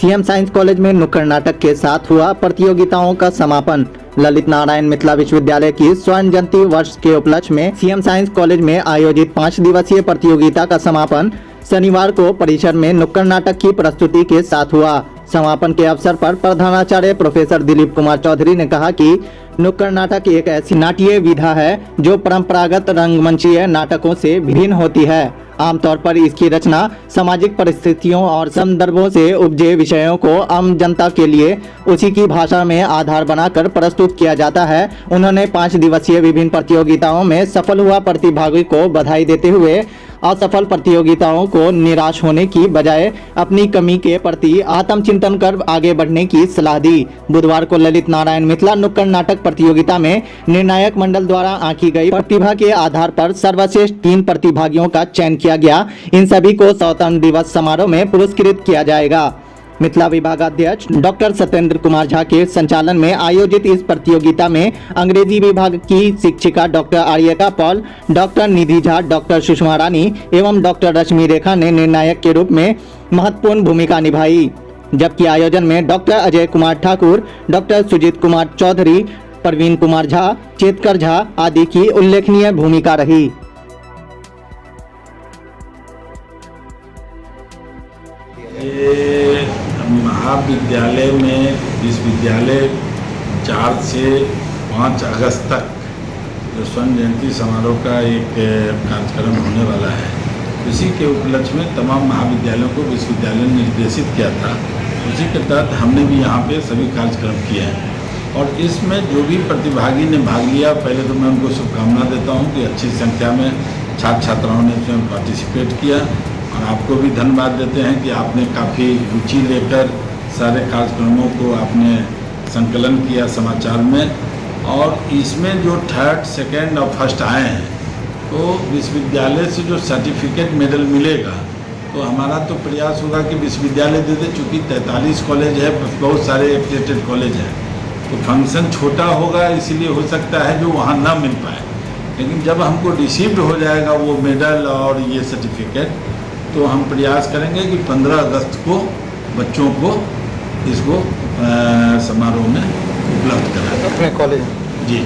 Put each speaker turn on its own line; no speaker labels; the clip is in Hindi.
सीएम साइंस कॉलेज में नुक्कड़ नाटक के साथ हुआ प्रतियोगिताओं का समापन। ललित नारायण मिथिला विश्वविद्यालय की स्वर्ण जयंती वर्ष के उपलक्ष्य में सीएम साइंस कॉलेज में आयोजित 5 दिवसीय प्रतियोगिता का समापन शनिवार को परिसर में नुक्कड़ नाटक की प्रस्तुति के साथ हुआ। समापन के अवसर पर प्रधानाचार्य प्रोफेसर दिलीप कुमार चौधरी ने कहा कि नुक्कड़ नाटक एक ऐसी नाट्य विधा है जो परंपरागत रंगमंचीय नाटकों से भिन्न होती है। आमतौर पर इसकी रचना सामाजिक परिस्थितियों और संदर्भों से उपजे विषयों को आम जनता के लिए उसी की भाषा में आधार बनाकर प्रस्तुत किया जाता है। उन्होंने 5 दिवसीय विभिन्न प्रतियोगिताओं में सफल हुआ प्रतिभागी को बधाई देते हुए असफल प्रतियोगिताओं को निराश होने की बजाय अपनी कमी के प्रति आत्मचिंतन कर आगे बढ़ने की सलाह दी। बुधवार को ललित नारायण मिथिला नुक्कड़ नाटक प्रतियोगिता में निर्णायक मंडल द्वारा आंकी गई प्रतिभा के आधार पर सर्वश्रेष्ठ 3 प्रतिभागियों का चयन किया गया। इन सभी को स्वतंत्रता दिवस समारोह में पुरस्कृत किया जाएगा। मिथिला विभागाध्यक्ष डॉक्टर सत्येंद्र कुमार झा के संचालन में आयोजित इस प्रतियोगिता में अंग्रेजी विभाग की शिक्षिका डॉक्टर आर्यका पॉल, डॉक्टर निधि झा, डॉक्टर सुषमा रानी एवं डॉक्टर रश्मि रेखा ने निर्णायक के रूप में महत्वपूर्ण भूमिका निभाई। जबकि आयोजन में डॉक्टर अजय कुमार ठाकुर, डॉक्टर सुजीत कुमार चौधरी, प्रवीण कुमार झा, चेतकर झा आदि की उल्लेखनीय भूमिका रही।
ये महाविद्यालय में विश्वविद्यालय 4 से 5 अगस्त तक जो स्वर्ण जयंती समारोह का एक कार्यक्रम होने वाला है, उसी के उपलक्ष्य में तमाम महाविद्यालयों को विश्वविद्यालय ने निर्देशित किया था। उसी के तहत हमने भी यहाँ पे सभी कार्यक्रम किए हैं और इसमें जो भी प्रतिभागी ने भाग लिया, पहले तो मैं उनको शुभकामना देता हूँ कि अच्छी संख्या में छात्र छात्राओं ने इसमें पार्टिसिपेट किया और आपको भी धन्यवाद देते हैं कि आपने काफ़ी रुचि लेकर सारे कार्यक्रमों को आपने संकलन किया समाचार में। और इसमें जो 3rd, 2nd और 1st आए हैं तो विश्वविद्यालय से जो सर्टिफिकेट मेडल मिलेगा तो हमारा तो प्रयास होगा कि विश्वविद्यालय दे दे। चूँकि 43 कॉलेज है, बहुत सारे एफिलिएटेड कॉलेज हैं, तो फंक्शन छोटा होगा, इसीलिए हो सकता है जो वहाँ ना मिल पाए। लेकिन जब हमको रिसीव्ड हो जाएगा वो मेडल और ये सर्टिफिकेट, तो हम प्रयास करेंगे कि 15 अगस्त को बच्चों को इसको समारोह में उपलब्ध कराएं।
अपने कॉलेज
जी।